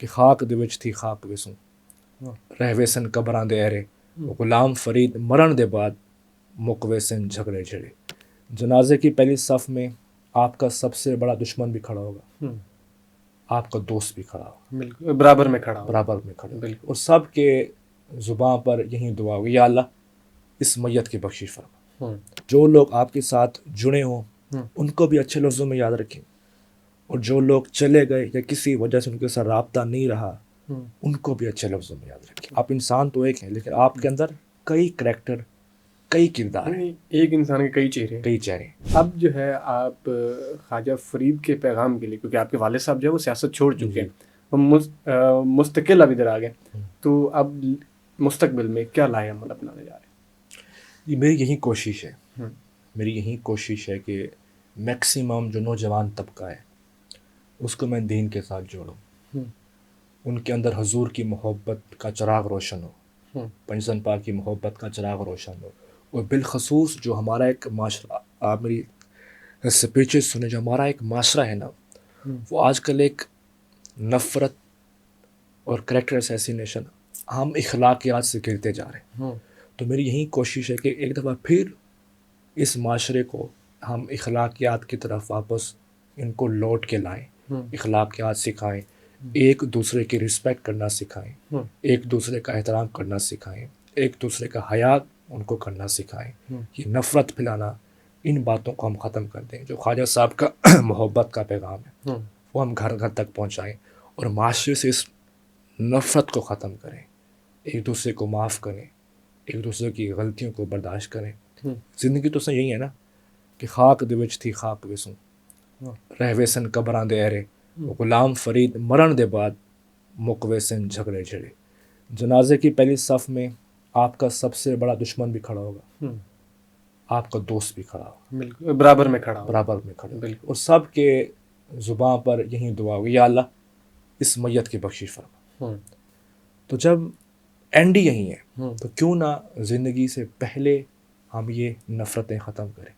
کہ خاک دے وچ تھی خاک وسوں رہوے سن قبراں دے ایرے غلام فرید مرن دے بعد مکوے سن جھگڑے جھڑے. جنازے کی پہلی صف میں آپ کا سب سے بڑا دشمن بھی کھڑا ہوگا، آپ کا دوست بھی کھڑا ہوگا، بالکل برابر میں کھڑا ہوں. برابر میں کھڑا ہوگا، بالکل. اور سب کے زباں پر یہی دعا ہوگی، یا اللہ اس میت کی بخشش فرما. جو لوگ آپ کے ساتھ جڑے ہوں ان کو بھی اچھے لفظوں میں یاد رکھیں، اور جو لوگ چلے گئے یا کسی وجہ سے ان کے ساتھ رابطہ نہیں رہا ان کو بھی اچھے لفظوں میں یاد رکھیں. آپ انسان تو ایک ہیں لیکن آپ کے اندر کئی کریکٹر، کئی کردار ہیں، ایک انسان کے کئی چہرے ہیں. کئی چہرے. اب جو ہے آپ خواجہ فرید کے پیغام کے لیے، کیونکہ آپ کے والد صاحب جو ہے وہ سیاست چھوڑ چکے ہیں، وہ مستقل اب ادھر آ گئے، تو اب مستقبل میں کیا لائے عمل اپنانے جا رہے ہیں؟ میری یہی کوشش ہے، میری یہی کوشش ہے کہ میکسیمم جو نوجوان طبقہ ہے اس کو میں دین کے ساتھ جوڑوں، ان کے اندر حضور کی محبت کا چراغ روشن ہو، پنجتن پاک کی محبت کا چراغ روشن ہو، اور بالخصوص جو ہمارا ایک معاشرہ، آپ میری سپیچز سنیں، جو ہمارا ایک معاشرہ ہے نا وہ آج کل ایک نفرت اور کریکٹر اسیسینیشن، ہم اخلاقیات سے گرتے جا رہے ہیں. تو میری یہی کوشش ہے کہ ایک دفعہ پھر اس معاشرے کو ہم اخلاقیات کی طرف واپس ان کو لوٹ کے لائیں، اخلاقیات سکھائیں، ایک دوسرے کی رسپیکٹ کرنا سکھائیں، ایک دوسرے کا احترام کرنا سکھائیں، ایک دوسرے کا حیا ان کو کرنا سکھائیں. یہ نفرت پھیلانا، ان باتوں کو ہم ختم کر دیں. جو خواجہ صاحب کا محبت کا پیغام ہے وہ ہم گھر گھر تک پہنچائیں، اور معاشرے سے اس نفرت کو ختم کریں، ایک دوسرے کو معاف کریں، ایک دوسرے کی غلطیوں کو برداشت کریں. زندگی تو سن یہی ہے نا کہ خاک دے وچ تھی خاک وسوں رہوے سن قبراں دے ایرے غلام فرید مرن دے بعد مکوے سن جھگڑے جھڑے. جنازے کی پہلی صف میں آپ کا سب سے بڑا دشمن بھی کھڑا ہوگا، آپ کا دوست بھی کھڑا ہوگا، بالکل برابر میں کھڑا ہوں. برابر میں کھڑا ہوگا، بالکل. اور سب کے زباں پر یہی دعا ہوگی، یا اللہ اس میت کی بخشش فرما. تو جب اینڈ ہی یہی ہے تو کیوں نہ زندگی سے پہلے ہم یہ نفرتیں ختم کریں.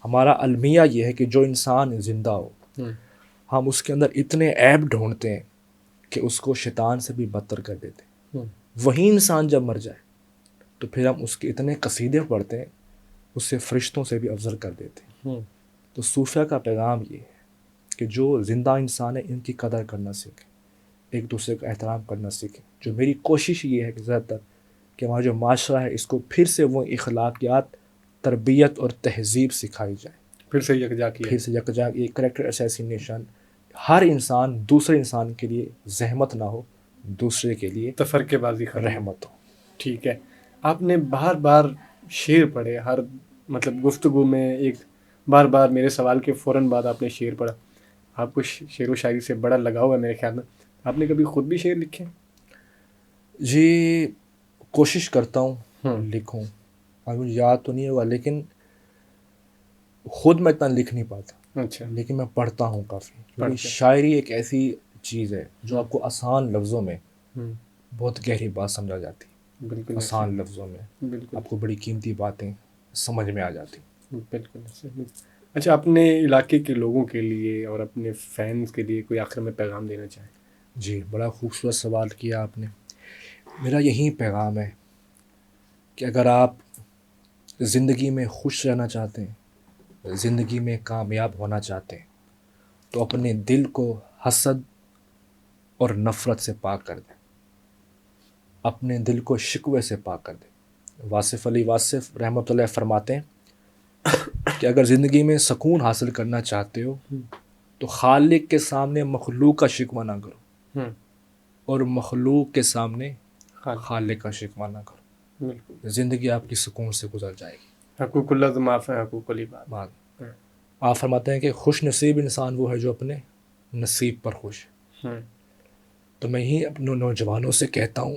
ہمارا المیہ یہ ہے کہ جو انسان زندہ ہو ہم اس کے اندر اتنے عیب ڈھونڈتے ہیں کہ اس کو شیطان سے بھی بدتر کر دیتے ہیں. وہی انسان جب مر جائے تو پھر ہم اس کے اتنے قصیدے پڑھتے ہیں اسے فرشتوں سے بھی افضل کر دیتے ہیں. تو صوفیہ کا پیغام یہ ہے کہ جو زندہ انسان ہے ان کی قدر کرنا سیکھیں، ایک دوسرے کا احترام کرنا سیکھیں. جو میری کوشش یہ ہے کہ زیادہ تر کہ ہمارا جو معاشرہ ہے اس کو پھر سے وہ اخلاقیات، تربیت اور تہذیب سکھائی جائے، پھر سے یکجا کیا، پھر سے یکجا. یہ کریکٹر اسیسینیشن، ہر انسان دوسرے انسان کے لیے زحمت نہ ہو، دوسرے کے لیے تفرقے بازی رحمت ہو. ٹھیک ہے. آپ نے بار بار شعر پڑھے، ہر مطلب گفتگو میں ایک بار بار میرے سوال کے فوراً بعد آپ نے شعر پڑھا. آپ کو شعر و شاعری سے بڑا لگاؤ ہے میرے خیال میں. آپ نے کبھی خود بھی شعر لکھے؟ جی کوشش کرتا ہوں لکھوں، مجھے یاد تو نہیں ہوگا لیکن خود میں اتنا لکھ نہیں پاتا. اچھا. لیکن میں پڑھتا ہوں کافی، کیونکہ شاعری ایک ایسی چیز ہے جو آپ کو آسان لفظوں میں بہت گہری بات سمجھا جاتی ہے. بالکل آسان لفظوں میں آپ کو بڑی قیمتی باتیں سمجھ میں آ جاتی. بالکل. اچھا، اپنے علاقے کے لوگوں کے لیے اور اپنے فینس کے لیے کوئی آخر میں پیغام دینا چاہیں؟ جی بڑا خوبصورت سوال کیا آپ نے. میرا یہی پیغام ہے کہ اگر آپ زندگی میں خوش رہنا چاہتے ہیں، زندگی میں کامیاب ہونا چاہتے ہیں، تو اپنے دل کو حسد اور نفرت سے پاک کر دیں، اپنے دل کو شکوے سے پاک کر دیں. واصف علی واصف رحمۃ اللہ فرماتے ہیں کہ اگر زندگی میں سکون حاصل کرنا چاہتے ہو تو خالق کے سامنے مخلوق کا شکوہ نہ کرو، اور مخلوق کے سامنے خالق کا شکوہ نہ کرو. زندگی آپ کی سکون سے گزر جائے گی. حقوق اللہ تو معاف ہے، حقوق علی بات. آپ فرماتے ہیں کہ خوش نصیب انسان وہ ہے جو اپنے نصیب پر خوش ہے. تو میں ہی اپنے نوجوانوں سے کہتا ہوں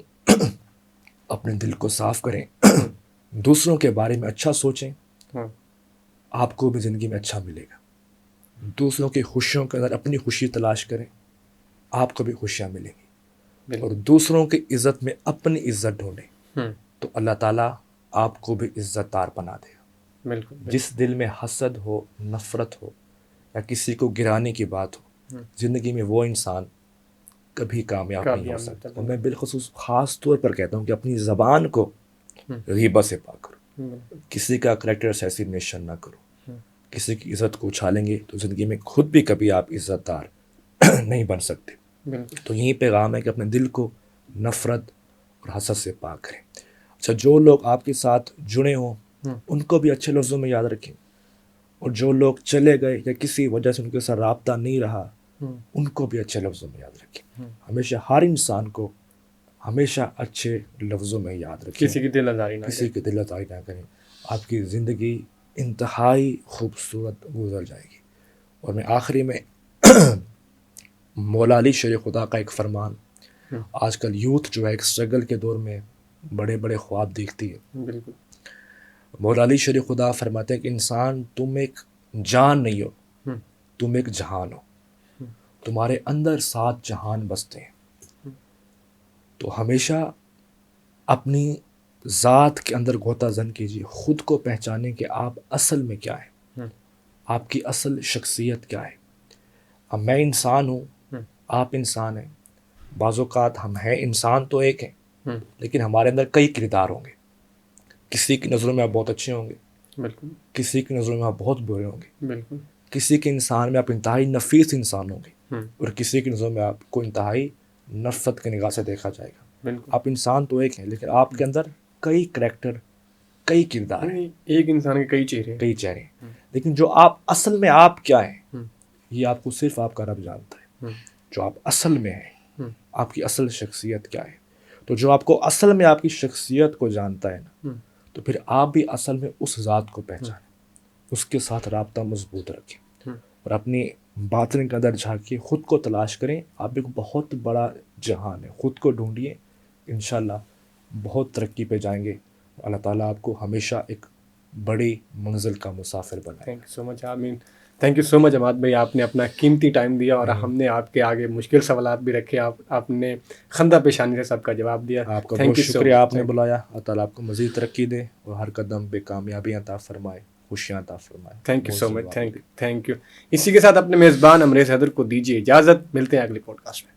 اپنے دل کو صاف کریں، دوسروں کے بارے میں اچھا سوچیں، آپ کو بھی زندگی میں اچھا ملے گا. دوسروں کی خوشیوں کے اندر اپنی خوشی تلاش کریں، آپ کو بھی خوشیاں ملیں گی. اور دوسروں کی عزت میں اپنی عزت ڈھونڈیں تو اللہ تعالیٰ آپ کو بھی عزت دار بنا دے گا. جس دل میں حسد ہو، نفرت ہو یا کسی کو گرانے کی بات ہو، زندگی میں وہ انسان کبھی کامیاب نہیں ہو سکتا. اور میں بالخصوص خاص طور پر کہتا ہوں کہ اپنی زبان کو غیبت سے پاک کرو. کسی کا کریکٹر اسیسینیشن نہ کرو. کسی کی عزت کو اچھالیں گے تو زندگی میں خود بھی کبھی آپ عزت دار نہیں بن سکتے. تو یہی پیغام ہے کہ اپنے دل کو نفرت اور حسد سے پاک کریں. اچھا، جو لوگ آپ کے ساتھ جڑے ہوں ان کو بھی اچھے لفظوں میں یاد رکھیں، اور جو لوگ چلے گئے یا کسی وجہ سے ان کے ساتھ رابطہ نہیں رہا ان کو بھی اچھے لفظوں میں یاد رکھیں. ہمیشہ ہر انسان کو ہمیشہ اچھے لفظوں میں یاد رکھیں، کسی کی دل آزاری نہ کریں. آپ کی زندگی انتہائی خوبصورت گزر جائے گی. اور میں آخری میں مولا علی شیر خدا کا ایک فرمان، آج کل یوتھ جو ہے ایک اسٹرگل کے دور میں بڑے بڑے خواب دیکھتی ہے. بالکل. مولا علی شیر خدا فرماتے ہیں کہ انسان تم ایک جان نہیں ہو، تم ایک جہان ہو. تمہارے اندر 7 جہان بستے ہیں. تو ہمیشہ اپنی ذات کے اندر غوطہ زن کیجیے، خود کو پہچانیں کہ آپ اصل میں کیا ہیں، آپ کی اصل شخصیت کیا ہے. اب میں انسان ہوں، آپ انسان ہیں. بعض اوقات ہم ہیں انسان تو ایک ہیں، لیکن ہمارے اندر کئی کردار ہوں گے. کسی کی نظروں میں آپ بہت اچھے ہوں گے، بالکل. کسی کی نظروں میں آپ بہت برے ہوں گے. بالکل. کسی کے انسان میں آپ انتہائی نفیس انسان ہوں گے، اور کسی کی نظروں میں آپ کو انتہائی نفرت کی نگاہ سے دیکھا جائے گا. بالکل. آپ انسان تو ایک ہیں، لیکن آپ کے اندر کئی کریکٹر، کئی کردار ہیں. ایک انسان کے کئی چہرے ہیں. لیکن جو آپ اصل میں آپ کیا ہیں یہ آپ کو صرف آپ کا رب جانتا ہے. جو آپ اصل میں ہیں، آپ کی اصل شخصیت کیا ہے. تو جو آپ کو اصل میں آپ کی شخصیت کو جانتا ہے نا، تو پھر آپ بھی اصل میں اس ذات کو پہچانیں، اس کے ساتھ رابطہ مضبوط رکھیں، اور اپنی باطن کے اندر جھانکیے، خود کو تلاش کریں. آپ ایک بہت بڑا جہان ہے، خود کو ڈھونڈیے، انشاءاللہ بہت ترقی پہ جائیں گے. اللہ تعالیٰ آپ کو ہمیشہ ایک بڑی منزل کا مسافر بنائے. تھینک یو سو مچ آمین. تھینک یو سو مچ عماد بھائی، آپ نے اپنا قیمتی ٹائم دیا، اور ہم نے آپ کے آگے مشکل سوالات بھی رکھے، آپ نے خندہ پیشانی سے سب کا جواب دیا. آپ کا بہت شکریہ، آپ نے بلایا. اللہ تعالیٰ آپ کو مزید ترقی دے اور ہر قدم پہ کامیابی عطا فرمائے، خوشیاں عطا فرمائے. Thank you so much. Thank you. اسی کے ساتھ اپنے میزبان امریز حیدر کو دیجیے اجازت. ملتے ہیں اگلی پوڈ کاسٹ میں.